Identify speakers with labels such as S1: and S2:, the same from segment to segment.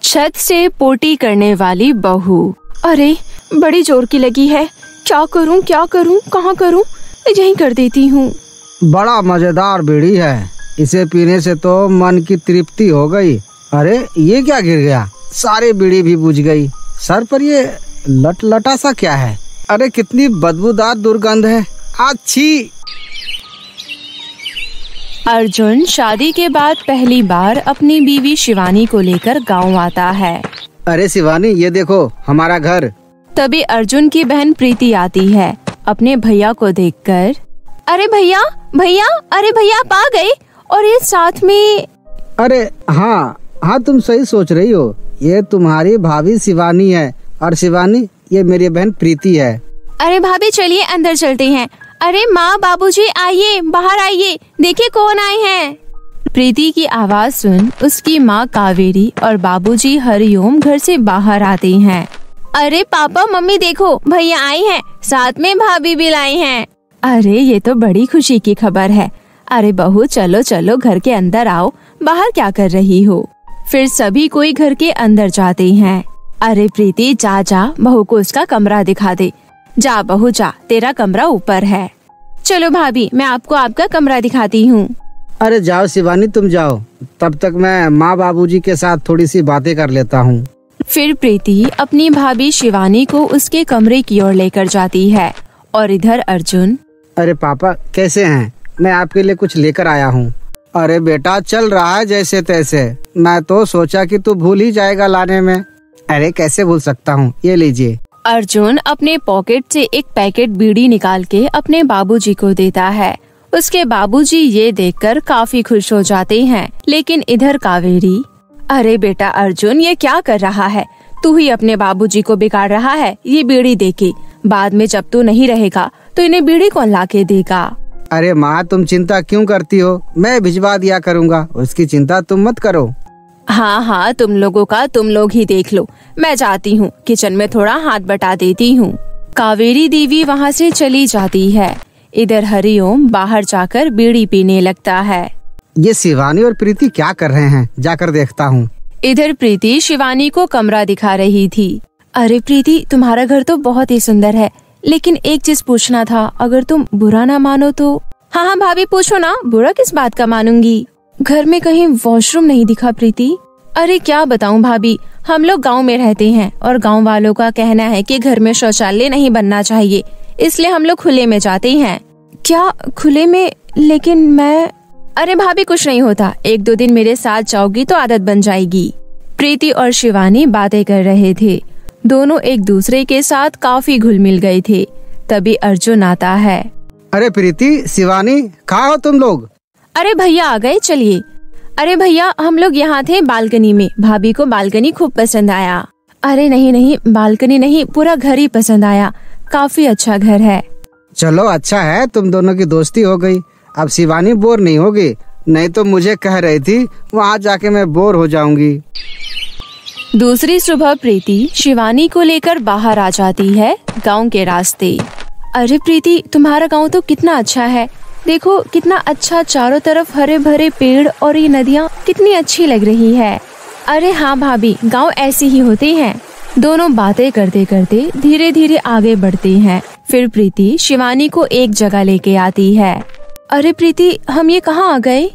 S1: छत से पोटी करने वाली बहू। अरे बड़ी जोर की लगी है, क्या करूं कहाँ करूं, यहीं कर देती हूँ।
S2: बड़ा मजेदार बीड़ी है, इसे पीने से तो मन की तृप्ति हो गई। अरे ये क्या गिर गया, सारी बीड़ी भी बुझ गई। सर पर ये लटा सा क्या है? अरे कितनी बदबूदार दुर्गंध है, अच्छी।
S1: अर्जुन शादी के बाद पहली बार अपनी बीवी शिवानी को लेकर गांव आता है।
S2: अरे शिवानी, ये देखो हमारा घर।
S1: तभी अर्जुन की बहन प्रीति आती है अपने भैया को देखकर। अरे भैया आप आ गए, और ये साथ में।
S2: अरे हाँ तुम सही सोच रही हो, ये तुम्हारी भाभी शिवानी है, और शिवानी ये मेरी बहन प्रीति है।
S1: अरे भाभी चलिए अंदर चलते हैं। अरे माँ बाबूजी आइए, बाहर आइए, देखिए कौन आए हैं। प्रीति की आवाज सुन उसकी माँ कावेरी और बाबूजी हरिओम घर से बाहर आते हैं। अरे पापा मम्मी देखो, भैया आए हैं, साथ में भाभी भी लाई हैं। अरे ये तो बड़ी खुशी की खबर है। अरे बहू चलो घर के अंदर आओ, बाहर क्या कर रही हो। फिर सभी कोई घर के अंदर जाते हैं। अरे प्रीति जा बहू को उसका कमरा दिखा दे। जा बहू जा, तेरा कमरा ऊपर है। चलो भाभी मैं आपको आपका कमरा दिखाती हूँ।
S2: अरे जाओ शिवानी तुम जाओ, तब तक मैं माँ बाबूजी के साथ थोड़ी सी बातें कर लेता हूँ।
S1: फिर प्रीति अपनी भाभी शिवानी को उसके कमरे की ओर लेकर जाती है, और इधर अर्जुन।
S2: अरे पापा कैसे हैं, मैं आपके लिए कुछ लेकर आया हूँ। अरे बेटा चल रहा है जैसे तैसे, मैं तो सोचा कि तू भूल ही जाएगा लाने में। अरे कैसे भूल सकता हूँ, ये लीजिए।
S1: अर्जुन अपने पॉकेट से एक पैकेट बीड़ी निकाल के अपने बाबूजी को देता है। उसके बाबूजी ये देखकर काफी खुश हो जाते हैं, लेकिन इधर कावेरी। अरे बेटा अर्जुन ये क्या कर रहा है, तू ही अपने बाबूजी को बिगाड़ रहा है। ये बीड़ी देके बाद में जब तू नहीं रहेगा तो इन्हें बीड़ी कौन लाके देगा।
S2: अरे माँ तुम चिंता क्यों करती हो, मैं भिजवा दिया करूँगा, उसकी चिंता तुम मत करो।
S1: हाँ तुम लोगों का तुम लोग ही देख लो, मैं जाती हूँ किचन में थोड़ा हाथ बटा देती हूँ। कावेरी देवी वहाँ से चली जाती है। इधर हरिओम बाहर जाकर बीड़ी पीने लगता है।
S2: ये शिवानी और प्रीति क्या कर रहे हैं, जाकर देखता हूँ।
S1: इधर प्रीति शिवानी को कमरा दिखा रही थी। अरे प्रीति तुम्हारा घर तो बहुत ही सुंदर है, लेकिन एक चीज पूछना था, अगर तुम बुरा ना मानो तो। हाँ भाभी पूछो ना, बुरा किस बात का मानूंगी। घर में कहीं वॉशरूम नहीं दिखा प्रीति। अरे क्या बताऊं भाभी, हम लोग गांव में रहते हैं और गांव वालों का कहना है कि घर में शौचालय नहीं बनना चाहिए, इसलिए हम लोग खुले में जाते हैं। क्या खुले में? लेकिन मैं। अरे भाभी कुछ नहीं होता, 1-2 दिन मेरे साथ जाओगी तो आदत बन जाएगी। प्रीति और शिवानी बातें कर रहे थे, दोनों एक दूसरे के साथ काफी घुल मिल गए थे। तभी अर्जुन आता है।
S2: अरे प्रीति शिवानी कहाँ हो तुम लोग?
S1: अरे भैया आ गए, चलिए। अरे भैया हम लोग यहाँ थे बालकनी में, भाभी को बालकनी खूब पसंद आया। अरे नहीं बालकनी नहीं, पूरा घर ही पसंद आया, काफी अच्छा घर है।
S2: चलो अच्छा है, तुम दोनों की दोस्ती हो गई, अब शिवानी बोर नहीं होगी, नहीं तो मुझे कह रही थी वहाँ जाके मैं बोर हो जाऊंगी।
S1: दूसरी सुबह प्रीति शिवानी को लेकर बाहर आ जाती है गांव के रास्ते। अरे प्रीति तुम्हारा गांव तो कितना अच्छा है, देखो कितना अच्छा, चारों तरफ हरे भरे पेड़ और ये नदियाँ कितनी अच्छी लग रही है। अरे हाँ भाभी गांव ऐसे ही होते हैं। दोनों बातें करते करते धीरे धीरे आगे बढ़ते हैं। फिर प्रीति शिवानी को एक जगह लेके आती है। अरे प्रीति हम ये कहाँ आ गए?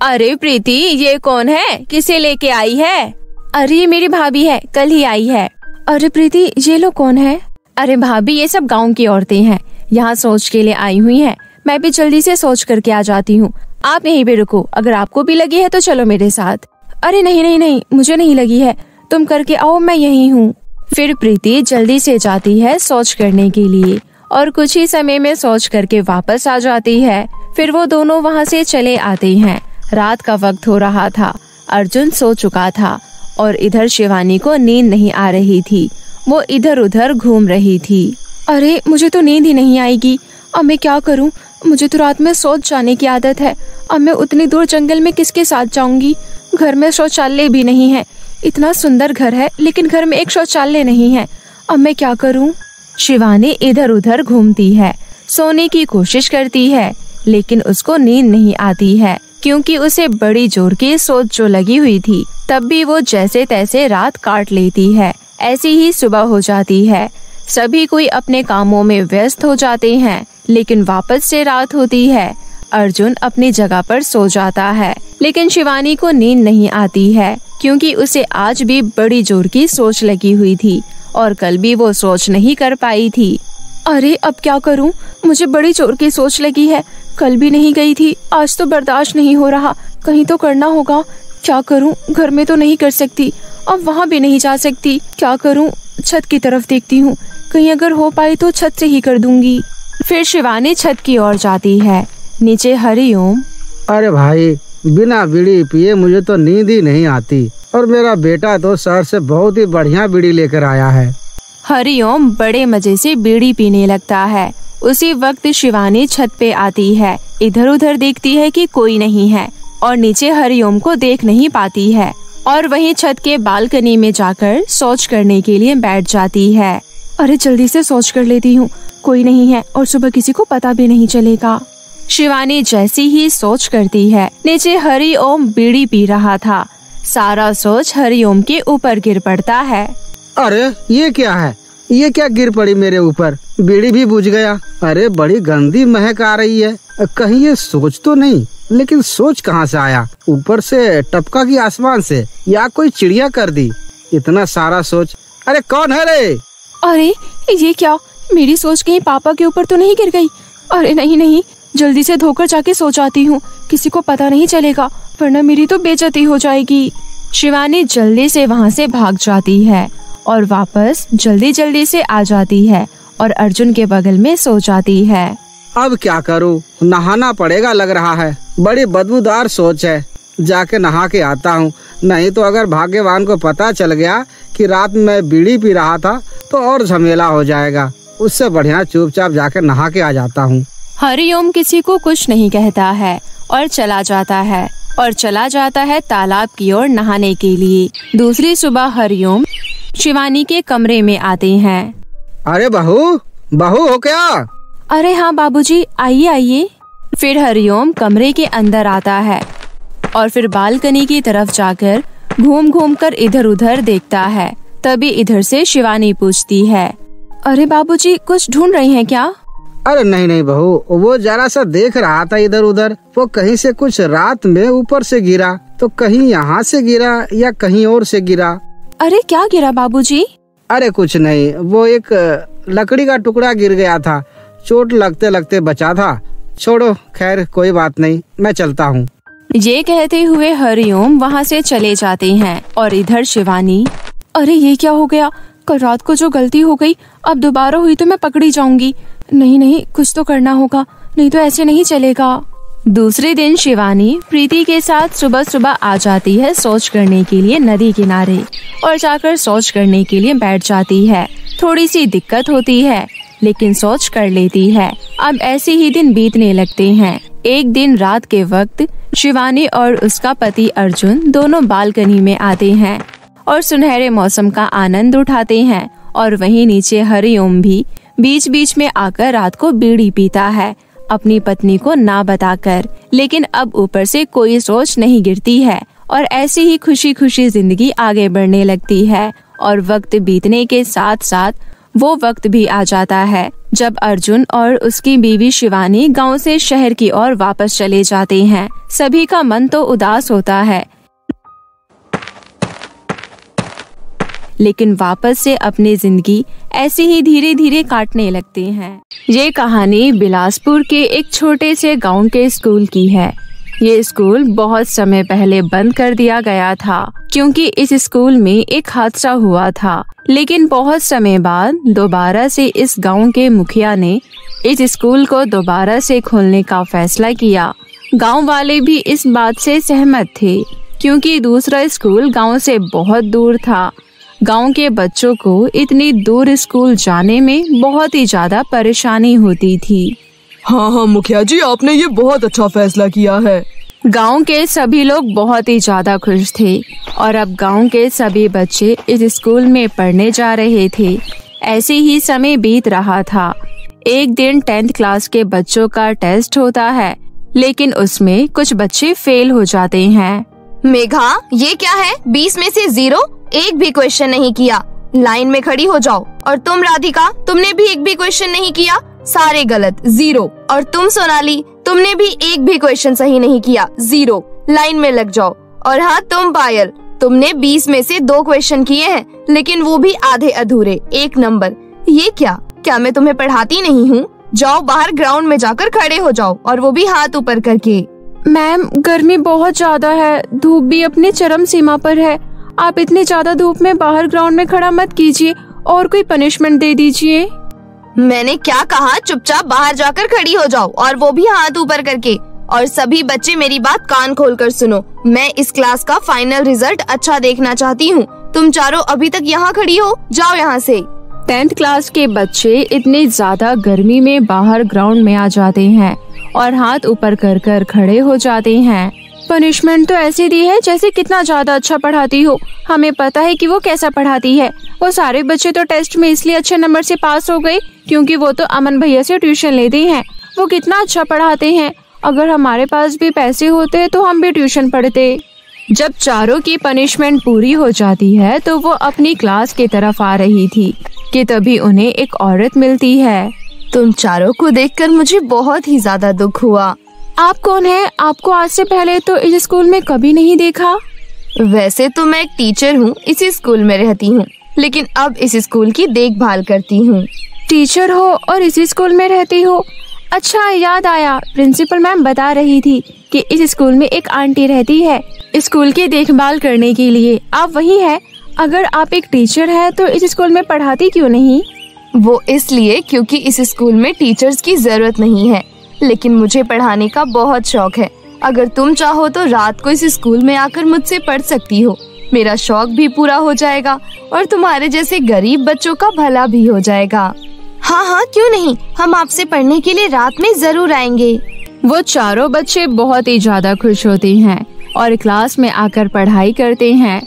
S1: अरे प्रीति ये कौन है, किसे लेके आई है? अरे ये मेरी भाभी है, कल ही आई है। अरे प्रीति ये लोग कौन है? अरे भाभी ये सब गाँव की औरतें हैं, यहाँ सोच के लिए आई हुई है। मैं भी जल्दी से सोच करके आ जाती हूँ, आप यहीं पे रुको, अगर आपको भी लगी है तो चलो मेरे साथ। अरे नहीं मुझे नहीं लगी है, तुम करके आओ, मैं यहीं हूँ। फिर प्रीति जल्दी से जाती है सोच करने के लिए, और कुछ ही समय में सोच करके वापस आ जाती है। फिर वो दोनों वहाँ से चले आते हैं। रात का वक्त हो रहा था, अर्जुन सो चुका था और इधर शिवानी को नींद नहीं आ रही थी, वो इधर उधर घूम रही थी। अरे मुझे तो नींद ही नहीं आएगी, अब मैं क्या करूं? मुझे तो रात में सोच जाने की आदत है, अब मैं उतनी दूर जंगल में किसके साथ जाऊंगी? घर में शौचालय भी नहीं है, इतना सुंदर घर है लेकिन घर में एक शौचालय नहीं है, अब मैं क्या करूं? शिवानी इधर उधर घूमती है, सोने की कोशिश करती है, लेकिन उसको नींद नहीं आती है क्योंकि उसे बड़ी जोर की सोच जो लगी हुई थी। तब भी वो जैसे तैसे रात काट लेती है। ऐसी ही सुबह हो जाती है। सभी कोई अपने कामों में व्यस्त हो जाते हैं, लेकिन वापस से रात होती है। अर्जुन अपनी जगह पर सो जाता है, लेकिन शिवानी को नींद नहीं आती है, क्योंकि उसे आज भी बड़ी जोर की सोच लगी हुई थी और कल भी वो सोच नहीं कर पाई थी। अरे अब क्या करूं? मुझे बड़ी जोर की सोच लगी है। कल भी नहीं गई थी, आज तो बर्दाश्त नहीं हो रहा। कहीं तो करना होगा। क्या करूं? घर में तो नहीं कर सकती, अब वहाँ भी नहीं जा सकती। क्या करूं? छत की तरफ देखती हूँ, कहीं अगर हो पाई तो छत से ही कर दूंगी। फिर शिवानी छत की ओर जाती है। नीचे हरिओम।
S2: अरे भाई, बिना बीड़ी पिए मुझे तो नींद ही नहीं आती, और मेरा बेटा तो शहर से बहुत ही बढ़िया बीड़ी लेकर आया है।
S1: हरिओम बड़े मजे से बीड़ी पीने लगता है। उसी वक्त शिवानी छत पे आती है। इधर उधर देखती है कि कोई नहीं है, और नीचे हरिओम को देख नहीं पाती है, और वहीं छत के बालकनी में जाकर शौच करने के लिए बैठ जाती है। अरे जल्दी से शौच कर लेती हूँ, कोई नहीं है और सुबह किसी को पता भी नहीं चलेगा। शिवानी जैसी ही सोच करती है, नीचे हरिओम बीड़ी पी रहा था। सारा सोच हरिओम के ऊपर गिर पड़ता है।
S2: अरे ये क्या है? ये क्या गिर पड़ी मेरे ऊपर? बीड़ी भी बुझ गया। अरे बड़ी गंदी महक आ रही है। कहीं ये सोच तो नहीं? लेकिन सोच कहाँ से आया? ऊपर से टपका की आसमान से, या कोई चिड़िया कर दी? इतना सारा सोच। अरे कौन है रे?
S1: अरे ये क्या? मेरी सोच कहीं पापा के ऊपर तो नहीं गिर गई? अरे नहीं नहीं, जल्दी से धोकर जाके सो जाती हूँ, किसी को पता नहीं चलेगा, वरना मेरी तो बेइज्जती हो जाएगी। शिवानी जल्दी से वहाँ से भाग जाती है और वापस जल्दी जल्दी से आ जाती है और अर्जुन के बगल में सो जाती है।
S2: अब क्या करूँ? नहाना पड़ेगा लग रहा है। बड़ी बदबूदार सोच है, जाके नहा के आता हूँ। नहीं तो अगर भाग्यवान को पता चल गया कि रात में मैं बीड़ी पी रहा था तो और झमेला हो जाएगा। उससे बढ़िया चुपचाप जाके नहा के आ जाता हूँ।
S1: हरिओम किसी को कुछ नहीं कहता है और चला जाता है तालाब की ओर नहाने के लिए। दूसरी सुबह हरिओम शिवानी के कमरे में आते हैं।
S2: अरे बहू हो क्या?
S1: अरे हाँ बाबूजी, आइए आइए। फिर हरिओम कमरे के अंदर आता है और फिर बालकनी की तरफ जाकर घूम घूम कर इधर उधर देखता है। तभी इधर से शिवानी पूछती है, अरे बाबूजी कुछ ढूंढ रही हैं क्या?
S2: अरे नहीं बहू, वो जरा सा देख रहा था इधर उधर। वो कहीं से कुछ रात में ऊपर से गिरा, तो कहीं यहाँ से गिरा या कहीं और से गिरा।
S1: अरे क्या गिरा बाबूजी?
S2: अरे कुछ नहीं, वो एक लकड़ी का टुकड़ा गिर गया था। चोट लगते लगते बचा था। छोड़ो, खैर कोई बात नहीं, मैं चलता हूँ।
S1: ये कहते हुए हरिओम वहाँ से चले जाते हैं और इधर शिवानी, अरे ये क्या हो गया? कल रात को जो गलती हो गई, अब दोबारा हुई तो मैं पकड़ी जाऊंगी। नहीं, कुछ तो करना होगा, नहीं तो ऐसे नहीं चलेगा। दूसरे दिन शिवानी प्रीति के साथ सुबह सुबह आ जाती है शौच करने के लिए नदी किनारे, और जाकर शौच करने के लिए बैठ जाती है। थोड़ी सी दिक्कत होती है, लेकिन शौच कर लेती है। अब ऐसे ही दिन बीतने लगते हैं। एक दिन रात के वक्त शिवानी और उसका पति अर्जुन दोनों बालकनी में आते हैं और सुनहरे मौसम का आनंद उठाते हैं। और वहीं नीचे हरिओम भी बीच बीच में आकर रात को बीड़ी पीता है, अपनी पत्नी को ना बताकर। लेकिन अब ऊपर से कोई सोच नहीं गिरती है और ऐसी ही खुशी खुशी जिंदगी आगे बढ़ने लगती है। और वक्त बीतने के साथ साथ वो वक्त भी आ जाता है जब अर्जुन और उसकी बीवी शिवानी गांव से शहर की ओर वापस चले जाते हैं। सभी का मन तो उदास होता है, लेकिन वापस से अपनी जिंदगी ऐसे ही धीरे धीरे काटने लगते हैं। ये कहानी बिलासपुर के एक छोटे से गांव के स्कूल की है। ये स्कूल बहुत समय पहले बंद कर दिया गया था, क्योंकि इस स्कूल में एक हादसा हुआ था। लेकिन बहुत समय बाद दोबारा से इस गांव के मुखिया ने इस स्कूल को दोबारा से खोलने का फैसला किया। गांव वाले भी इस बात से सहमत थे, क्योंकि दूसरा स्कूल गांव से बहुत दूर था। गांव के बच्चों को इतनी दूर स्कूल जाने में बहुत ही ज्यादा परेशानी होती थी।
S3: हाँ मुखिया जी, आपने ये बहुत अच्छा फैसला किया है।
S1: गांव के सभी लोग बहुत ही ज्यादा खुश थे और अब गांव के सभी बच्चे इस स्कूल में पढ़ने जा रहे थे। ऐसे ही समय बीत रहा था। एक दिन 10th क्लास के बच्चों का टेस्ट होता है, लेकिन उसमें कुछ बच्चे फेल हो जाते हैं।
S4: मेघा, ये क्या है? 20 में से 0, एक भी क्वेश्चन नहीं किया। लाइन में खड़ी हो जाओ। और तुम राधिका, तुमने भी एक भी क्वेश्चन नहीं किया, सारे गलत, 0। और तुम सोनाली, तुमने भी एक भी क्वेश्चन सही नहीं किया, 0। लाइन में लग जाओ। और हाँ, तुम पायल, तुमने 20 में से 2 क्वेश्चन किए हैं, लेकिन वो भी आधे अधूरे, 1 नंबर। ये क्या मैं तुम्हें पढ़ाती नहीं हूँ? जाओ बाहर ग्राउंड में जाकर खड़े हो जाओ, और वो भी हाथ ऊपर करके।
S1: मैम, गर्मी बहुत ज्यादा है, धूप भी अपनी चरम सीमा पर है। आप इतनी ज्यादा धूप में बाहर ग्राउंड में खड़ा मत कीजिए, और कोई पनिशमेंट दे दीजिए।
S4: मैंने क्या कहा? चुपचाप बाहर जाकर खड़ी हो जाओ, और वो भी हाथ ऊपर करके। और सभी बच्चे मेरी बात कान खोलकर सुनो, मैं इस क्लास का फाइनल रिजल्ट अच्छा देखना चाहती हूँ। तुम चारों अभी तक यहाँ खड़ी हो, जाओ यहाँ से।
S1: 10th क्लास के बच्चे इतनी ज्यादा गर्मी में बाहर ग्राउंड में आ जाते हैं और हाथ ऊपर कर कर खड़े हो जाते हैं। पनिशमेंट तो ऐसी दी है जैसे कितना ज्यादा अच्छा पढ़ाती हो। हमें पता है कि वो कैसा पढ़ाती है। वो सारे बच्चे तो टेस्ट में इसलिए अच्छे नंबर से पास हो गए क्योंकि वो तो अमन भैया से ट्यूशन लेते हैं। वो कितना अच्छा पढ़ाते हैं। अगर हमारे पास भी पैसे होते तो हम भी ट्यूशन पढ़ते। जब चारों की पनिशमेंट पूरी हो जाती है तो वो अपनी क्लास की तरफ आ रही थी कि तभी उन्हें एक औरत मिलती है।
S4: तुम चारों को देखकर मुझे बहुत ही ज्यादा दुख हुआ।
S1: आप कौन है? आपको आज से पहले तो इस स्कूल में कभी नहीं देखा।
S4: वैसे तो मैं एक टीचर हूँ, इसी स्कूल में रहती हूँ, लेकिन अब इस स्कूल की देखभाल करती हूँ।
S1: टीचर हो और इसी स्कूल में रहती हो? अच्छा, याद आया, प्रिंसिपल मैम बता रही थी कि इस स्कूल में एक आंटी रहती है स्कूल की देखभाल करने के लिए। आप वही है? अगर आप एक टीचर है तो इस स्कूल में पढ़ाती क्यों नहीं?
S4: वो इसलिए क्योंकि इस स्कूल में टीचर्स की जरूरत नहीं है, लेकिन मुझे पढ़ाने का बहुत शौक है। अगर तुम चाहो तो रात को इस स्कूल में आकर मुझसे पढ़ सकती हो। मेरा शौक भी पूरा हो जाएगा और तुम्हारे जैसे गरीब बच्चों का भला भी हो जाएगा। हाँ, क्यों नहीं, हम आपसे पढ़ने के लिए रात में जरूर आएंगे।
S1: वो चारों बच्चे बहुत ही ज्यादा खुश होते हैं और क्लास में आकर पढ़ाई करते हैं।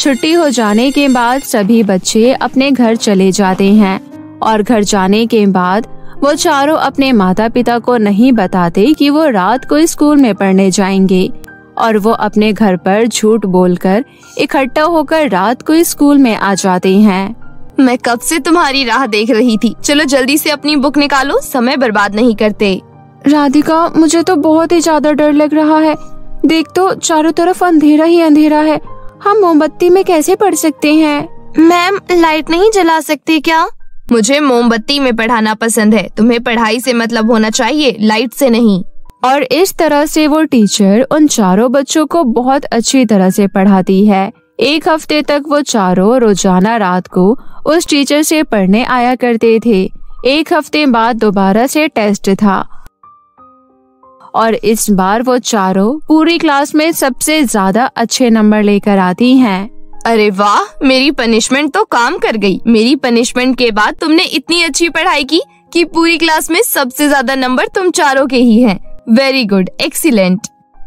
S1: छुट्टी हो जाने के बाद सभी बच्चे अपने घर चले जाते हैं और घर जाने के बाद वो चारों अपने माता पिता को नहीं बताते कि वो रात को स्कूल में पढ़ने जाएंगे और वो अपने घर पर झूठ बोलकर इकट्ठा होकर रात को स्कूल में आ जाते हैं।
S4: मैं कब से तुम्हारी राह देख रही थी। चलो जल्दी से अपनी बुक निकालो, समय बर्बाद नहीं करते।
S1: राधिका, मुझे तो बहुत ही ज्यादा डर लग रहा है। देख तो चारों तरफ अंधेरा ही अंधेरा है। हम मोमबत्ती में कैसे पढ़ सकते हैं?
S4: मैम, लाइट नहीं जला सकते क्या? मुझे मोमबत्ती में पढ़ाना पसंद है। तुम्हें पढ़ाई से मतलब होना चाहिए, लाइट से नहीं।
S1: और इस तरह से वो टीचर उन चारों बच्चों को बहुत अच्छी तरह से पढ़ाती है। 1 हफ्ते तक वो चारों रोजाना रात को उस टीचर से पढ़ने आया करते थे। 1 हफ्ते बाद दोबारा से टेस्ट था और इस बार वो चारों पूरी क्लास में सबसे ज्यादा अच्छे नंबर लेकर आती हैं।
S4: अरे वाह, मेरी पनिशमेंट तो काम कर गई। मेरी पनिशमेंट के बाद तुमने इतनी अच्छी पढ़ाई की कि पूरी क्लास में सबसे ज्यादा नंबर तुम चारों के ही हैं। Very good, excellent.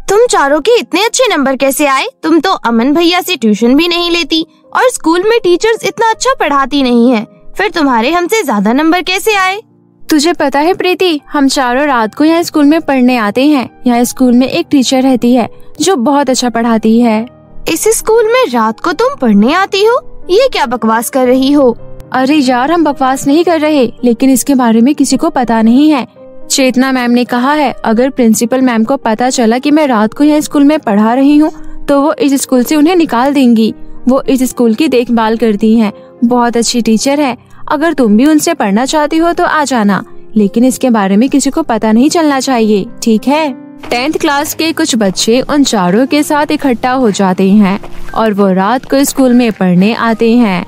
S4: तुम चारों के इतने अच्छे नंबर कैसे आए? तुम तो अमन भैया से ट्यूशन भी नहीं लेती और स्कूल में टीचर्स इतना अच्छा पढ़ाती नहीं है, फिर तुम्हारे हमसे ज्यादा नंबर कैसे आए?
S1: तुझे पता है प्रीति, हम चारों रात को यहाँ स्कूल में पढ़ने आते हैं। यहाँ स्कूल में एक टीचर रहती है जो बहुत अच्छा पढ़ाती है।
S4: इस स्कूल में रात को तुम पढ़ने आती हो? ये क्या बकवास कर रही हो?
S1: अरे यार, हम बकवास नहीं कर रहे, लेकिन इसके बारे में किसी को पता नहीं है। चेतना मैम ने कहा है अगर प्रिंसिपल मैम को पता चला कि मैं रात को यहाँ स्कूल में पढ़ा रही हूँ तो वो इस स्कूल से उन्हें निकाल देंगी। वो इस स्कूल की देखभाल करती हैं, बहुत अच्छी टीचर है। अगर तुम भी उनसे पढ़ना चाहती हो तो आ जाना, लेकिन इसके बारे में किसी को पता नहीं चलना चाहिए, ठीक है? 10th क्लास के कुछ बच्चे उन चारों के साथ इकट्ठा हो जाते हैं और वो रात को स्कूल में पढ़ने आते हैं।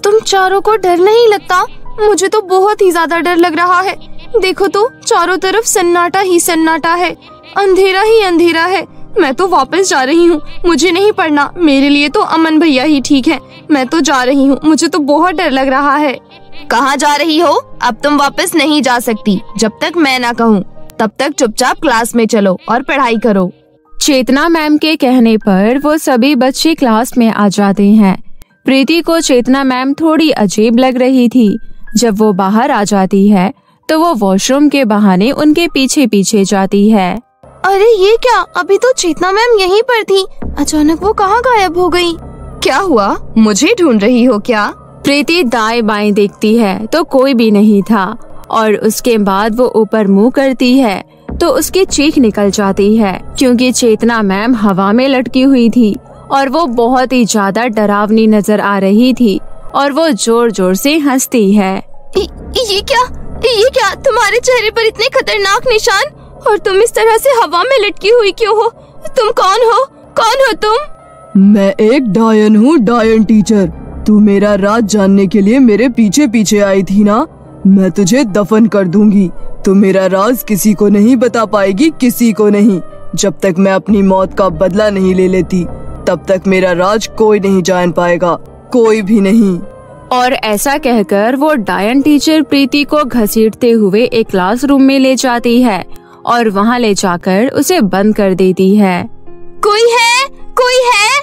S4: तुम चारों को डर नहीं लगता? मुझे तो बहुत ही ज्यादा डर लग रहा है। देखो तो, चारों तरफ सन्नाटा ही सन्नाटा है, अंधेरा ही अंधेरा है। मैं तो वापस जा रही हूँ, मुझे नहीं पढ़ना। मेरे लिए तो अमन भैया ही ठीक है। मैं तो जा रही हूँ, मुझे तो बहुत डर लग रहा है। कहाँ जा रही हो? अब तुम वापस नहीं जा सकती जब तक मैं ना कहूँ। तब तक चुपचाप क्लास में चलो और पढ़ाई करो।
S1: चेतना मैम के कहने पर वो सभी बच्चे क्लास में आ जाते हैं। प्रीति को चेतना मैम थोड़ी अजीब लग रही थी। जब वो बाहर आ जाती है तो वो वॉशरूम के बहाने उनके पीछे पीछे जाती है।
S4: अरे ये क्या, अभी तो चेतना मैम यहीं पर थी, अचानक वो कहाँ गायब हो गई? क्या हुआ, मुझे ढूंढ रही हो क्या?
S1: प्रीति दाएं बाएं देखती है तो कोई भी नहीं था और उसके बाद वो ऊपर मुंह करती है तो उसकी चीख निकल जाती है क्योंकि चेतना मैम हवा में लटकी हुई थी और वो बहुत ही ज्यादा डरावनी नजर आ रही थी और वो जोर जोर से हंसती है।
S4: ये क्या, तुम्हारे चेहरे पर इतने खतरनाक निशान और तुम इस तरह से हवा में लटकी हुई क्यों हो? तुम कौन हो तुम?
S3: मैं एक डायन हूँ, डायन टीचर। तू मेरा राज जानने के लिए मेरे पीछे पीछे आई थी ना? मैं तुझे दफन कर दूंगी। तू मेरा राज किसी को नहीं बता पाएगी, किसी को नहीं। जब तक मैं अपनी मौत का बदला नहीं ले लेती तब तक मेरा राज कोई नहीं जान पाएगा, कोई भी नहीं।
S1: और ऐसा कहकर वो डायन टीचर प्रीति को घसीटते हुए एक क्लासरूम में ले जाती है और वहाँ ले जाकर उसे बंद कर देती है।
S4: कोई है,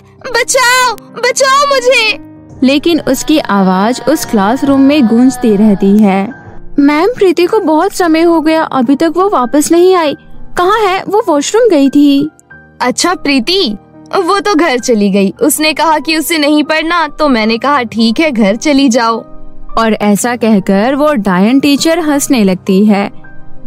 S4: बचाओ मुझे।
S1: लेकिन उसकी आवाज उस क्लासरूम में गूंजती रहती है। मैम, प्रीति को बहुत समय हो गया, अभी तक वो वापस नहीं आई। कहाँ है वो? वॉशरूम गई थी।
S4: अच्छा प्रीति, वो तो घर चली गई। उसने कहा कि उसे नहीं पढ़ना, तो मैंने कहा ठीक है, घर चली जाओ।
S1: और ऐसा कहकर वो डायन टीचर हंसने लगती है।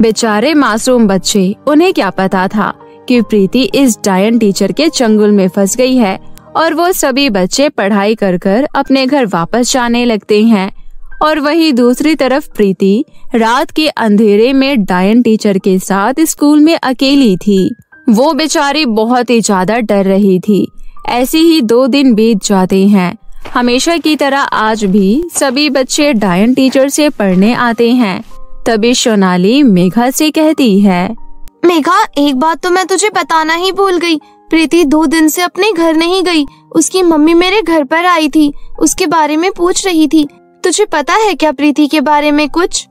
S1: बेचारे मासूम बच्चे, उन्हें क्या पता था कि प्रीति इस डायन टीचर के चंगुल में फंस गई है और वो सभी बच्चे पढ़ाई कर कर अपने घर वापस जाने लगते हैं। और वहीं दूसरी तरफ प्रीति रात के अंधेरे में डायन टीचर के साथ स्कूल में अकेली थी। वो बेचारी बहुत ही ज्यादा डर रही थी। ऐसे ही 2 दिन बीत जाते हैं। हमेशा की तरह आज भी सभी बच्चे डायन टीचर से पढ़ने आते हैं। तभी सोनाली मेघा से कहती है,
S4: मेघा, एक बात तो मैं तुझे बताना ही भूल गई। प्रीति 2 दिन से अपने घर नहीं गई। उसकी मम्मी मेरे घर पर आई थी, उसके बारे में पूछ रही थी। तुझे पता है क्या प्रीति के बारे में कुछ?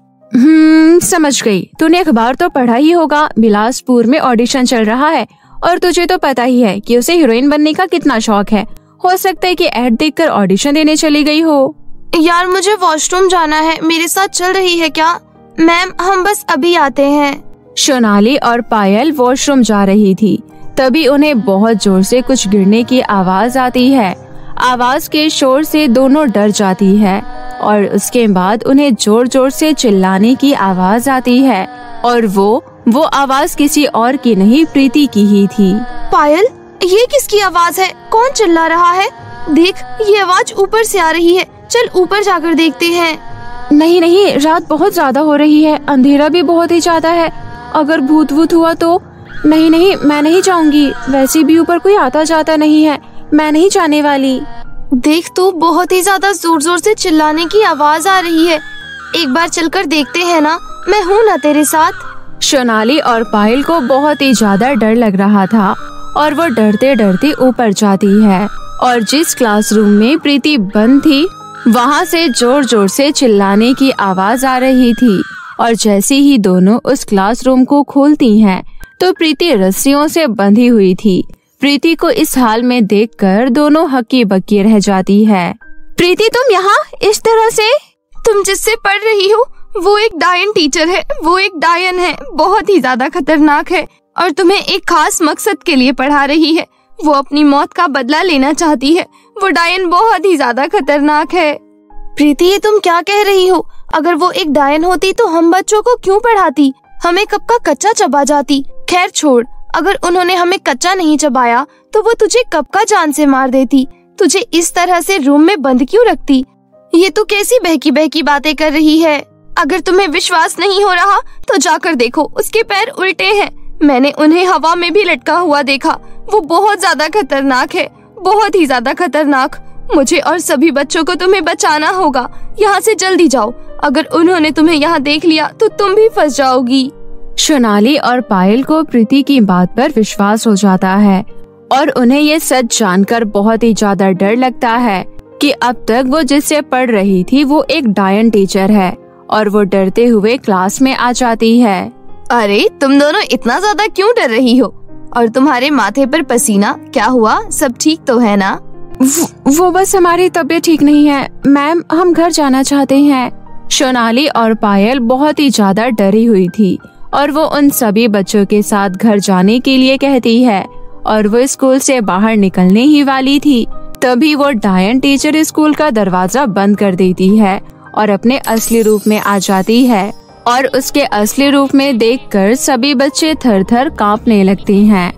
S1: समझ गई। तूने अखबार तो पढ़ा ही होगा, बिलासपुर में ऑडिशन चल रहा है और तुझे तो पता ही है कि उसे हीरोइन बनने का कितना शौक है। हो सकता है कि ऐड देखकर ऑडिशन देने चली गई हो।
S4: यार, मुझे वॉशरूम जाना है, मेरे साथ चल रही है क्या? मैम, हम बस अभी आते हैं।
S1: सोनाली और पायल वॉशरूम जा रही थी। तभी उन्हें बहुत जोर से कुछ गिरने की आवाज आती है। आवाज के शोर से दोनों डर जाती है और उसके बाद उन्हें जोर जोर से चिल्लाने की आवाज आती है और वो आवाज किसी और की नहीं, प्रीति की ही थी।
S4: पायल, ये किसकी आवाज है? कौन चिल्ला रहा है? देख, ये आवाज ऊपर से आ रही है। चल ऊपर जाकर देखते हैं।
S1: नहीं, रात बहुत ज्यादा हो रही है, अंधेरा भी बहुत ही ज्यादा है। अगर भूत वूत हुआ तो? नहीं, मैं नहीं जाऊंगी। वैसे भी ऊपर कोई आता जाता नहीं है, मैं नहीं जाने वाली।
S4: देख, तो बहुत ही ज्यादा जोर जोर से चिल्लाने की आवाज आ रही है। एक बार चलकर देखते हैं ना, मैं हूँ ना तेरे साथ।
S1: सोनाली और पायल को बहुत ही ज्यादा डर लग रहा था और वो डरते डरते ऊपर जाती है और जिस क्लासरूम में प्रीति बंद थी वहाँ से जोर जोर से चिल्लाने की आवाज आ रही थी। और जैसे ही दोनों उस क्लासरूम को खोलती हैं तो प्रीति रस्सियों से बंधी हुई थी। प्रीति को इस हाल में देखकर दोनों हक्की बक्की रह जाती है।
S4: प्रीति, तुम यहाँ इस तरह से? तुम जिससे पढ़ रही हो वो एक डायन टीचर है, वो एक डायन है, बहुत ही ज्यादा खतरनाक है और तुम्हें एक खास मकसद के लिए पढ़ा रही है। वो अपनी मौत का बदला लेना चाहती है। वो डायन बहुत ही ज्यादा खतरनाक है। प्रीति, ये तुम क्या कह रही हो? अगर वो एक डायन होती तो हम बच्चों को क्यों पढ़ाती? हमें कब का कच्चा चबा जाती। खैर छोड़, अगर उन्होंने हमें कच्चा नहीं चबाया तो वो तुझे कब का जान से मार देती। तुझे इस तरह से रूम में बंद क्यों रखती? ये तू कैसी बहकी बहकी बातें कर रही है? अगर तुम्हें विश्वास नहीं हो रहा तो जाकर देखो, उसके पैर उल्टे हैं। मैंने उन्हें हवा में भी लटका हुआ देखा। वो बहुत ज्यादा खतरनाक है, बहुत ही ज्यादा खतरनाक। मुझे और सभी बच्चों को तुम्हें बचाना होगा। यहाँ से जल्दी जाओ, अगर उन्होंने तुम्हें यहाँ देख लिया तो तुम भी फंस जाओगी।
S1: सोनाली और पायल को प्रीति की बात पर विश्वास हो जाता है और उन्हें ये सच जानकर बहुत ही ज्यादा डर लगता है कि अब तक वो जिससे पढ़ रही थी वो एक डायन टीचर है और वो डरते हुए क्लास में आ जाती है।
S4: अरे, तुम दोनों इतना ज्यादा क्यों डर रही हो? और तुम्हारे माथे पर पसीना, क्या हुआ? सब ठीक तो है ना?
S1: वो बस हमारी तबीयत ठीक नहीं है मैम, हम घर जाना चाहते हैं। सोनाली और पायल बहुत ही ज्यादा डरी हुई थी और वो उन सभी बच्चों के साथ घर जाने के लिए कहती है और वो स्कूल से बाहर निकलने ही वाली थी। तभी वो डायन टीचर स्कूल का दरवाजा बंद कर देती है और अपने असली रूप में आ जाती है और उसके असली रूप में देखकर सभी बच्चे थर थर कांपने लगते हैं।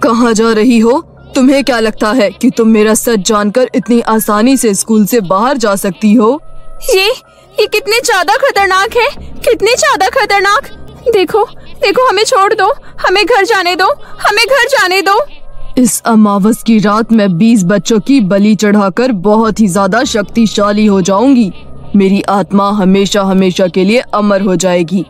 S3: कहाँ जा रही हो? तुम्हें क्या लगता है कि तुम मेरा सच जानकर इतनी आसानी से स्कूल से बाहर जा सकती हो?
S1: ये कितने ज्यादा खतरनाक है, कितने ज्यादा खतरनाक। देखो देखो, हमें छोड़ दो, हमें घर जाने दो, हमें घर जाने दो।
S3: इस अमावस की रात मैं 20 बच्चों की बलि चढ़ाकर बहुत ही ज्यादा शक्तिशाली हो जाऊंगी। मेरी आत्मा हमेशा हमेशा के लिए अमर हो जाएगी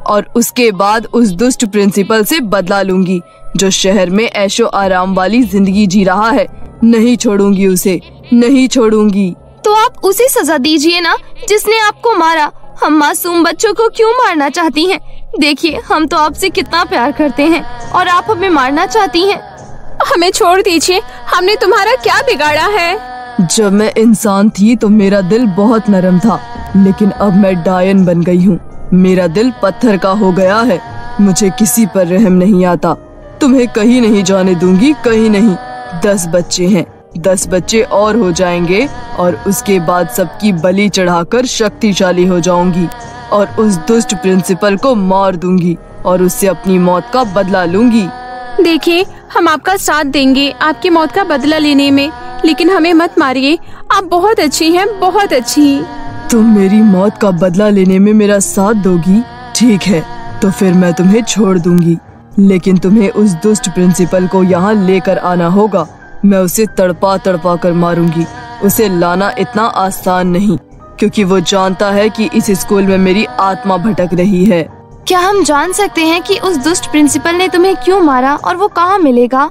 S3: और उसके बाद उस दुष्ट प्रिंसिपल से बदला लूंगी जो शहर में ऐशो आराम वाली जिंदगी जी रहा है। नहीं छोड़ूंगी उसे, नहीं छोड़ूंगी।
S4: तो आप उसे सजा दीजिए ना जिसने आपको मारा। हम मासूम बच्चों को क्यों मारना चाहती हैं? देखिए, हम तो आपसे कितना प्यार करते हैं और आप हमें मारना चाहती हैं।
S1: हमें छोड़ दीजिए, हमने तुम्हारा क्या बिगाड़ा है?
S3: जब मैं इंसान थी तो मेरा दिल बहुत नरम था, लेकिन अब मैं डायन बन गई हूँ। मेरा दिल पत्थर का हो गया है। मुझे किसी पर रहम नहीं आता। तुम्हें कहीं नहीं जाने दूंगी, कहीं नहीं। 10 बच्चे हैं, 10 बच्चे और हो जाएंगे और उसके बाद सबकी बलि चढ़ाकर शक्तिशाली हो जाऊंगी और उस दुष्ट प्रिंसिपल को मार दूंगी और उससे अपनी मौत का बदला लूंगी।
S1: देखिए, हम आपका साथ देंगे आपकी मौत का बदला लेने में, लेकिन हमें मत मारिए। आप बहुत अच्छी हैं, बहुत अच्छी।
S3: तुम मेरी मौत का बदला लेने में मेरा साथ दोगी? ठीक है, तो फिर मैं तुम्हें छोड़ दूंगी, लेकिन तुम्हें उस दुष्ट प्रिंसिपल को यहाँ लेकर आना होगा। मैं उसे तड़पा तड़पा कर मारूंगी। उसे लाना इतना आसान नहीं, क्योंकि वो जानता है कि इस स्कूल में मेरी आत्मा भटक रही है।
S4: क्या हम जान सकते हैं कि उस दुष्ट प्रिंसिपल ने तुम्हें क्यों मारा और वो कहाँ मिलेगा?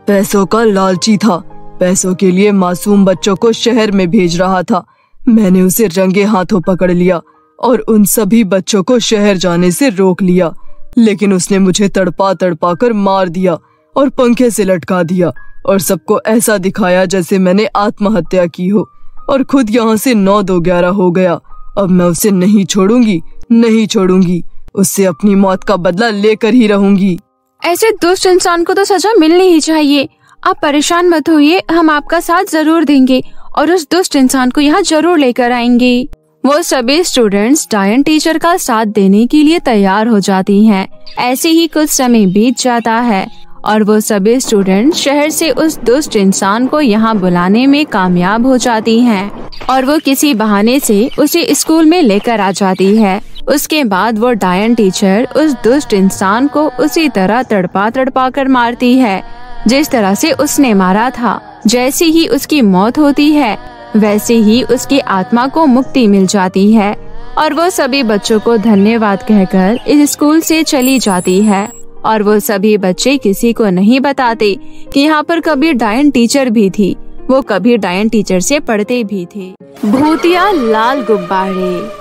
S3: पैसों का लालची था। पैसों के लिए मासूम बच्चों को शहर में भेज रहा था। मैंने उसे रंगे हाथों पकड़ लिया और उन सभी बच्चों को शहर जाने से रोक लिया, लेकिन उसने मुझे तड़पा तड़पा कर मार दिया और पंखे से लटका दिया और सबको ऐसा दिखाया जैसे मैंने आत्महत्या की हो और खुद यहाँ से 9-2-11 हो गया। अब मैं उसे नहीं छोड़ूंगी, नहीं छोड़ूंगी। उससे अपनी मौत का बदला लेकर ही रहूंगी।
S1: ऐसे दुष्ट इंसान को तो सजा मिलनी ही चाहिए। आप परेशान मत होइए, हम आपका साथ जरूर देंगे और उस दुष्ट इंसान को यहाँ जरूर लेकर आएंगे। वो सभी स्टूडेंट्स डायन टीचर का साथ देने के लिए तैयार हो जाती हैं। ऐसे ही कुछ समय बीत जाता है और वो सभी स्टूडेंट शहर से उस दुष्ट इंसान को यहाँ बुलाने में कामयाब हो जाती हैं और वो किसी बहाने से उसे स्कूल में लेकर आ जाती है। उसके बाद वो डायन टीचर उस दुष्ट इंसान को उसी तरह तड़पा तड़पा कर मारती है जिस तरह से उसने मारा था। जैसे ही उसकी मौत होती है वैसे ही उसकी आत्मा को मुक्ति मिल जाती है और वो सभी बच्चों को धन्यवाद कहकर इस स्कूल से चली जाती है। और वो सभी बच्चे किसी को नहीं बताते कि यहाँ पर कभी डायन टीचर भी थी। वो कभी डायन टीचर से पढ़ते भी थे। भूतिया लाल गुब्बारे।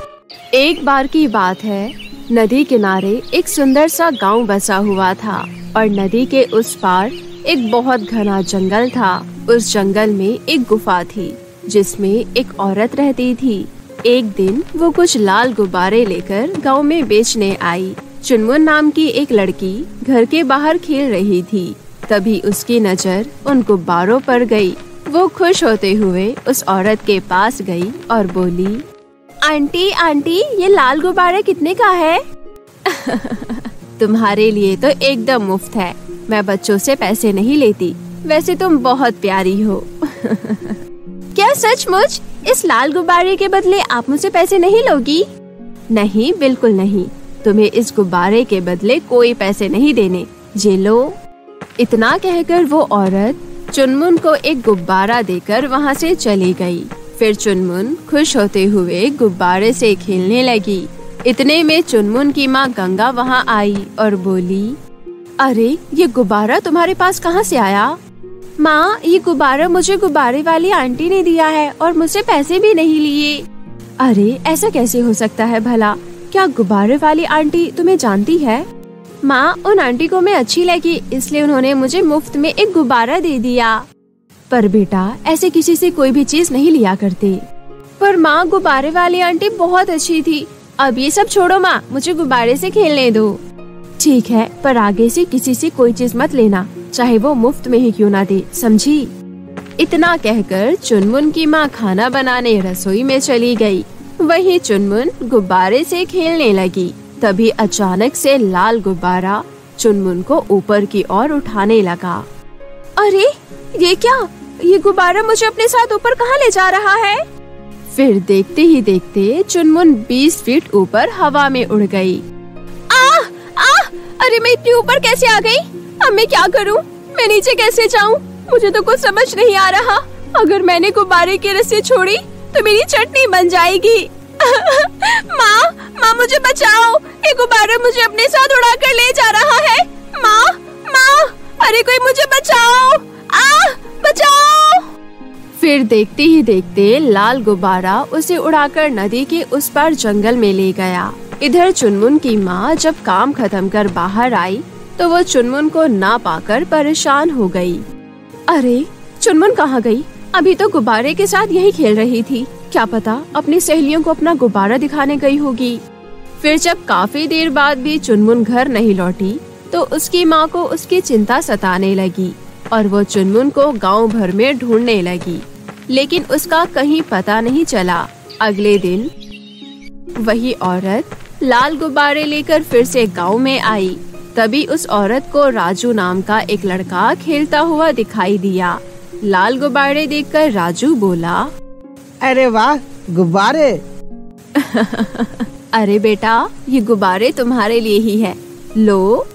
S1: एक बार की बात है, नदी किनारे एक सुंदर सा गांव बसा हुआ था और नदी के उस पार एक बहुत घना जंगल था। उस जंगल में एक गुफा थी जिसमें एक औरत रहती थी। एक दिन वो कुछ लाल गुब्बारे लेकर गांव में बेचने आई। चुनमुन नाम की एक लड़की घर के बाहर खेल रही थी। तभी उसकी नजर उन गुब्बारों पर गई। वो खुश होते हुए उस औरत के पास गई और बोली, आंटी आंटी, ये लाल गुब्बारा कितने का है? तुम्हारे लिए तो एकदम मुफ्त है। मैं बच्चों से पैसे नहीं लेती। वैसे तुम बहुत प्यारी हो। क्या सचमुच? इस लाल गुब्बारे के बदले आप मुझसे पैसे नहीं लोगी? नहीं, बिल्कुल नहीं। तुम्हें इस गुब्बारे के बदले कोई पैसे नहीं देने। ये लो। इतना कहकर वो औरत चुनमुन को एक गुब्बारा देकर वहाँ से चली गई। फिर चुनमुन खुश होते हुए गुब्बारे से खेलने लगी। इतने में चुनमुन की माँ गंगा वहाँ आई और बोली, अरे ये गुब्बारा तुम्हारे पास कहाँ से आया? माँ, ये गुब्बारा मुझे गुब्बारे वाली आंटी ने दिया है और मुझसे पैसे भी नहीं लिए। अरे ऐसा कैसे हो सकता है भला? क्या गुब्बारे वाली आंटी तुम्हें जानती है? माँ, उन आंटी को मैं अच्छी लगी इसलिए उन्होंने मुझे मुफ्त में एक गुब्बारा दे दिया। पर बेटा, ऐसे किसी से कोई भी चीज नहीं लिया करते। पर माँ, गुब्बारे वाली आंटी बहुत अच्छी थी। अब ये सब छोड़ो माँ, मुझे गुब्बारे से खेलने दो। ठीक है, पर आगे से किसी से कोई चीज मत लेना, चाहे वो मुफ्त में ही क्यों ना दे, समझी? इतना कहकर चुनमुन की माँ खाना बनाने रसोई में चली गई। वहीं चुनमुन गुब्बारे से खेलने लगी। तभी अचानक से लाल गुब्बारा चुनमुन को ऊपर की ओर उठाने लगा।
S4: अरे ये क्या? ये गुब्बारा मुझे अपने साथ ऊपर कहाँ ले जा रहा है?
S1: फिर देखते ही देखते चुनमुन 20 फीट ऊपर हवा में उड़ गई।
S4: अरे मैं इतनी ऊपर कैसे आ गई? अब मैं क्या करूं? मैं नीचे कैसे जाऊं? मुझे तो कुछ समझ नहीं आ रहा। अगर मैंने गुब्बारे की रस्सी छोड़ी तो मेरी चटनी बन जाएगी। माँ मुझे बचाओ, ये गुब्बारा मुझे अपने साथ उड़ाकर ले जा रहा है। माँ, अरे कोई मुझे बचाओ, बचाओ।
S1: फिर देखते ही देखते लाल गुब्बारा उसे उड़ाकर नदी के उस पार जंगल में ले गया। इधर चुनमुन की माँ जब काम खत्म कर बाहर आई तो वो चुनमुन को ना पाकर परेशान हो गई।
S4: अरे चुनमुन कहाँ गई? अभी तो गुब्बारे के साथ यही खेल रही थी। क्या पता अपनी सहेलियों को अपना गुब्बारा दिखाने गई होगी।
S1: फिर जब काफी देर बाद भी चुनमुन घर नहीं लौटी तो उसकी माँ को उसकी चिंता सताने लगी और वो चुनमुन को गांव भर में ढूंढने लगी, लेकिन उसका कहीं पता नहीं चला। अगले दिन वही औरत लाल गुब्बारे लेकर फिर से गांव में आई। तभी उस औरत को राजू नाम का एक लड़का खेलता हुआ दिखाई दिया। लाल गुब्बारे देखकर राजू बोला,
S2: अरे वाह गुब्बारे।
S1: अरे बेटा, ये गुब्बारे तुम्हारे लिए ही है, लो।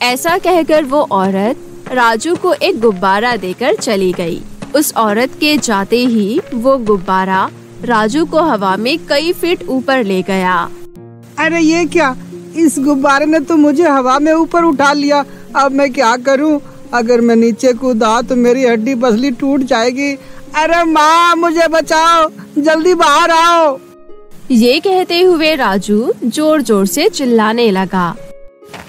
S1: ऐसा कहकर वो औरत राजू को एक गुब्बारा देकर चली गई। उस औरत के जाते ही वो गुब्बारा राजू को हवा में कई फीट ऊपर ले गया।
S2: अरे ये क्या? इस गुब्बारे ने तो मुझे हवा में ऊपर उठा लिया। अब मैं क्या करूं? अगर मैं नीचे कूदा तो मेरी हड्डी पसली टूट जाएगी। अरे माँ मुझे बचाओ, जल्दी बाहर आओ।
S1: ये कहते हुए राजू जोर जोर से चिल्लाने लगा।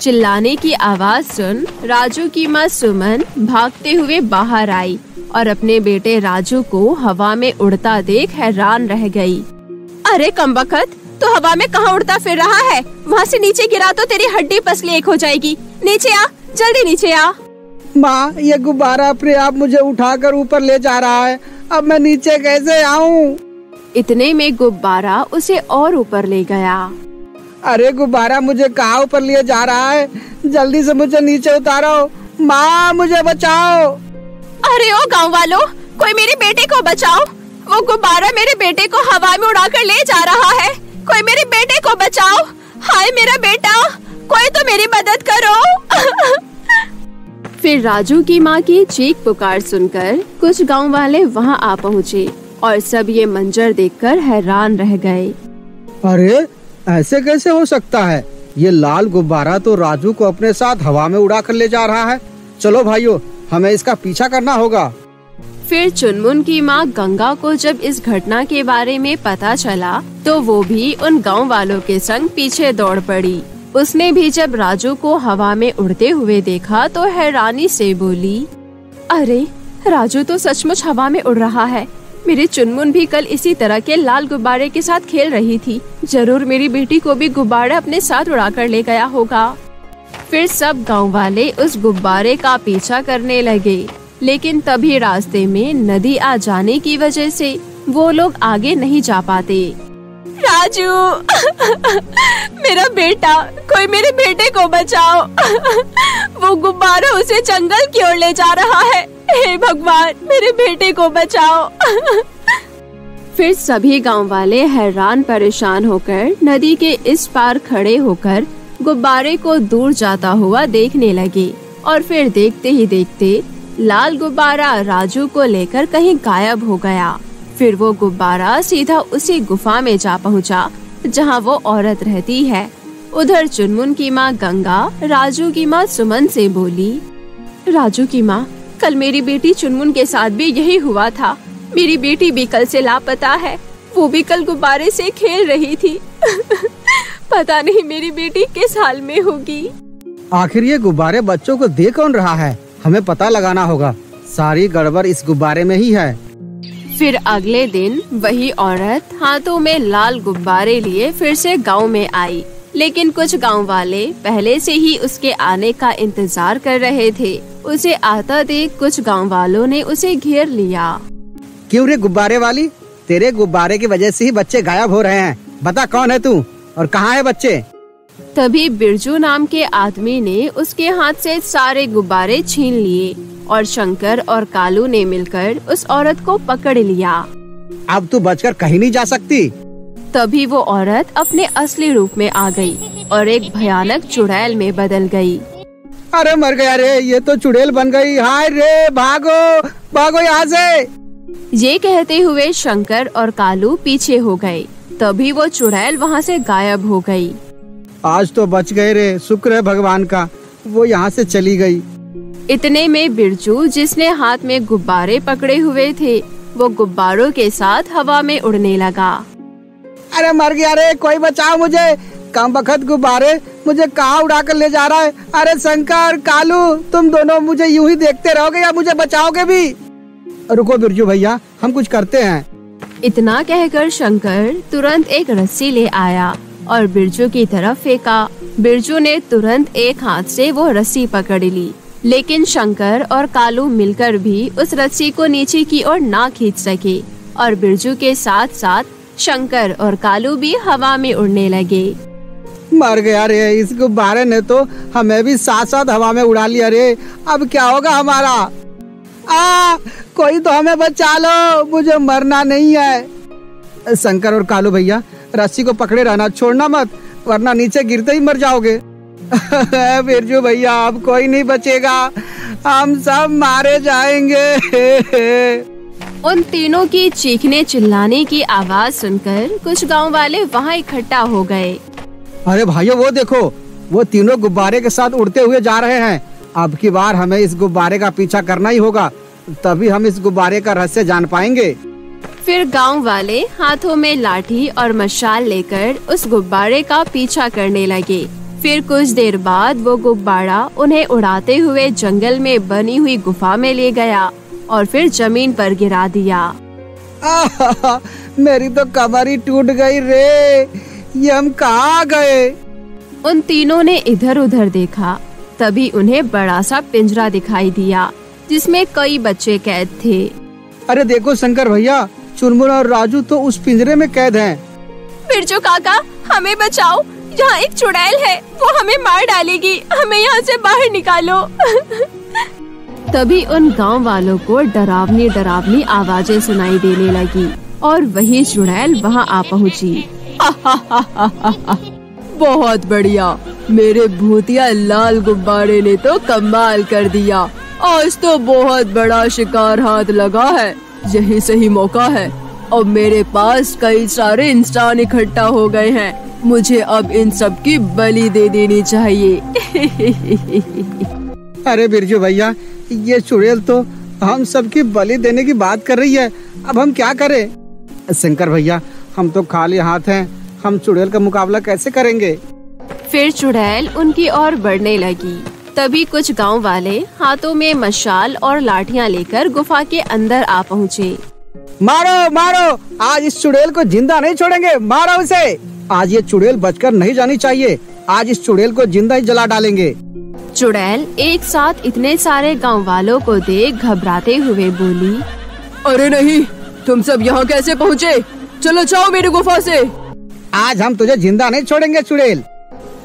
S1: चिल्लाने की आवाज सुन राजू की माँ सुमन भागते हुए बाहर आई और अपने बेटे राजू को हवा में उड़ता देख हैरान रह गई।
S4: अरे कमबख्त, तो हवा में कहाँ उड़ता फिर रहा है? वहाँ से नीचे गिरा तो तेरी हड्डी पसली एक हो जाएगी। नीचे आ, जल्दी नीचे आ।
S2: माँ ये गुब्बारा अपने आप मुझे उठाकर ऊपर ले जा रहा है। अब मैं नीचे कैसे आऊँ?
S1: इतने में गुब्बारा उसे और ऊपर ले गया।
S2: अरे गुब्बारा मुझे कहाँ ऊपर लिए जा रहा है? जल्दी से मुझे नीचे उतारो। माँ मुझे बचाओ।
S4: अरे ओ गाँव वालों, कोई मेरे बेटे को बचाओ। वो गुब्बारा मेरे बेटे को हवा में उड़ाकर ले जा रहा है। कोई मेरे बेटे को बचाओ। हाय मेरा बेटा, कोई तो मेरी मदद करो।
S1: फिर राजू की माँ की चीख पुकार सुनकर कुछ गांव वाले वहां आ पहुँचे और सब ये मंजर देखकर हैरान रह गए।
S2: अरे ऐसे कैसे हो सकता है? ये लाल गुब्बारा तो राजू को अपने साथ हवा में उड़ा कर ले जा रहा है। चलो भाइयों, हमें इसका पीछा करना होगा।
S1: फिर चुनमुन की माँ गंगा को जब इस घटना के बारे में पता चला तो वो भी उन गांव वालों के संग पीछे दौड़ पड़ी। उसने भी जब राजू को हवा में उड़ते हुए देखा तो हैरानी से बोली,
S4: अरे राजू तो सचमुच हवा में उड़ रहा है। मेरी चुनमुन भी कल इसी तरह के लाल गुब्बारे के साथ खेल रही थी। जरूर मेरी बेटी को भी गुब्बारा अपने साथ उड़ाकर ले गया होगा।
S1: फिर सब गांव वाले उस गुब्बारे का पीछा करने लगे, लेकिन तभी रास्ते में नदी आ जाने की वजह से वो लोग आगे नहीं जा पाते।
S4: राजू, मेरा बेटा, कोई मेरे बेटे को बचाओ। वो गुब्बारा उसे जंगल की ओर ले जा रहा है। हे भगवान, मेरे बेटे को बचाओ।
S1: फिर सभी गांव वाले हैरान परेशान होकर नदी के इस पार खड़े होकर गुब्बारे को दूर जाता हुआ देखने लगे और फिर देखते ही देखते लाल गुब्बारा राजू को लेकर कहीं गायब हो गया। फिर वो गुब्बारा सीधा उसी गुफा में जा पहुंचा जहां वो औरत रहती है। उधर चुनमुन की माँ गंगा राजू की माँ सुमन से बोली,
S4: राजू की माँ, कल मेरी बेटी चुनमुन के साथ भी यही हुआ था। मेरी बेटी भी कल से लापता है। वो भी कल गुब्बारे से खेल रही थी। पता नहीं मेरी बेटी किस हाल में होगी।
S2: आखिर ये गुब्बारे बच्चों को दे कौन रहा है? हमें पता लगाना होगा। सारी गड़बड़ इस गुब्बारे में ही है।
S1: फिर अगले दिन वही औरत हाथों में लाल गुब्बारे लिए फिर से गांव में आई लेकिन कुछ गांव वाले पहले से ही उसके आने का इंतजार कर रहे थे। उसे आता देख कुछ गांव वालों ने उसे घेर लिया।
S2: क्यों रे गुब्बारे वाली, तेरे गुब्बारे की वजह से ही बच्चे गायब हो रहे हैं। बता कौन है तू और कहाँ है बच्चे?
S1: तभी बिरजू नाम के आदमी ने उसके हाथ से सारे गुब्बारे छीन लिए और शंकर और कालू ने मिलकर उस औरत को पकड़ लिया।
S2: अब तू बचकर कहीं नहीं जा सकती।
S1: तभी वो औरत अपने असली रूप में आ गई और एक भयानक चुड़ैल में बदल गई।
S2: अरे मर गया रे, ये तो चुड़ैल बन गई। हाय रे, भागो भागो यहाँ से।
S1: ये कहते हुए शंकर और कालू पीछे हो गए। तभी वो चुड़ैल वहाँ से गायब हो गई।
S2: आज तो बच गए रे, शुक्र है भगवान का, वो यहाँ से चली गई।
S1: इतने में बिरजू, जिसने हाथ में गुब्बारे पकड़े हुए थे, वो गुब्बारों के साथ हवा में उड़ने लगा।
S2: अरे मर गया रे, कोई बचाओ मुझे। कम बखत गुब्बारे मुझे कहाँ उड़ा कर ले जा रहा है। अरे शंकर, कालू, तुम दोनों मुझे यूं ही देखते रहोगे या मुझे बचाओगे भी? रुको बिरजू भैया, हम कुछ करते हैं।
S1: इतना कहकर शंकर तुरंत एक रस्सी ले आया और बिरजू की तरफ फेंका। बिरजू ने तुरंत एक हाथ से वो रस्सी पकड़ ली, लेकिन शंकर और कालू मिलकर भी उस रस्सी को नीचे की ओर ना खींच सके और बिरजू के साथ साथ शंकर और कालू भी हवा में उड़ने लगे।
S2: मर गया रे, इस गुब्बारे ने तो हमें भी साथ साथ हवा में उड़ा लिया रे। अब क्या होगा हमारा? कोई तो हमें बचा लो, मुझे मरना नहीं है। शंकर और कालू भैया, रस्सी को पकड़े रहना, छोड़ना मत, वरना नीचे गिरते ही मर जाओगे। बिरजू भैया, अब कोई नहीं बचेगा, हम सब मारे जाएंगे।
S1: उन तीनों की चीखने चिल्लाने की आवाज सुनकर कुछ गांव वाले वहाँ इकट्ठा हो गए।
S2: अरे भाइयों, वो देखो, वो तीनों गुब्बारे के साथ उड़ते हुए जा रहे हैं। अब की बार हमें इस गुब्बारे का पीछा करना ही होगा, तभी हम इस गुब्बारे का रहस्य जान पाएंगे।
S1: फिर गांव वाले हाथों में लाठी और मशाल लेकर उस गुब्बारे का पीछा करने लगे। फिर कुछ देर बाद वो गुब्बारा उन्हें उड़ाते हुए जंगल में बनी हुई गुफा में ले गया और फिर जमीन पर गिरा दिया।
S2: मेरी तो कमर ही टूट गई रे, ये हम कहाँ गए?
S1: उन तीनों ने इधर उधर देखा, तभी उन्हें बड़ा सा पिंजरा दिखाई दिया जिसमें कई बच्चे कैद थे।
S2: अरे देखो शंकर भैया, चुनमुन और राजू तो उस पिंजरे में कैद हैं।
S1: बिरजू काका, हमें बचाओ, यहाँ एक चुड़ैल है, वो हमें मार डालेगी, हमें यहाँ से बाहर निकालो। तभी उन गांव वालों को डरावनी डरावनी आवाजें सुनाई देने लगी और वही चुड़ैल वहाँ आ पहुँची।
S3: बहुत बढ़िया, मेरे भूतिया लाल गुब्बारे ने तो कमाल कर दिया। आज तो बहुत बड़ा शिकार हाथ लगा है, यही सही मौका है। अब मेरे पास कई सारे इंसान इकट्ठा हो गए हैं, मुझे अब इन सब की बलि दे देनी चाहिए।
S2: अरे बिरजू भैया, ये चुड़ैल तो हम सबकी बलि देने की बात कर रही है, अब हम क्या करें? शंकर भैया, हम तो खाली हाथ हैं, हम चुड़ैल का मुकाबला कैसे करेंगे?
S1: फिर चुड़ैल उनकी ओर बढ़ने लगी। तभी कुछ गांव वाले हाथों में मशाल और लाठियां लेकर गुफा के अंदर आ पहुँचे।
S2: मारो मारो, आज इस चुड़ैल को जिंदा नहीं छोड़ेंगे, मारो उसे। आज ये चुड़ैल बचकर नहीं जानी चाहिए, आज इस चुड़ैल को जिंदा ही जला डालेंगे।
S1: चुड़ैल एक साथ इतने सारे गांव वालों को देख घबराते हुए बोली,
S3: अरे नहीं, तुम सब यहाँ कैसे पहुँचे? चलो जाओ मेरी गुफा से।
S2: आज हम तुझे जिंदा नहीं छोड़ेंगे चुड़ैल।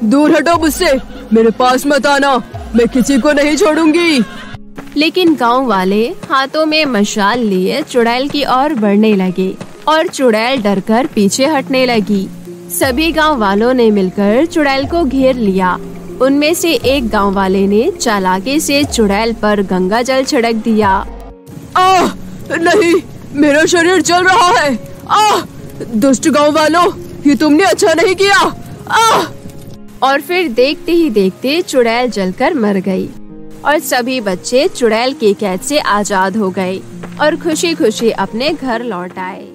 S3: दूर हटो मुझसे, मेरे पास मत आना, मैं किसी को नहीं छोड़ूंगी।
S1: लेकिन गांव वाले हाथों में मशाल लिए चुड़ैल की ओर बढ़ने लगे और चुड़ैल डरकर पीछे हटने लगी। सभी गांव वालों ने मिलकर चुड़ैल को घेर लिया। उनमें से एक गांव वाले ने चालाकी से चुड़ैल पर गंगा जल छिड़क दिया।
S3: नहीं, मेरा शरीर जल रहा है। दुष्ट गांव वालों, ये तुमने अच्छा नहीं किया।
S1: और फिर देखते ही देखते चुड़ैल जलकर मर गई और सभी बच्चे चुड़ैल की कैद से आजाद हो गए और खुशी खुशी अपने घर लौट आए।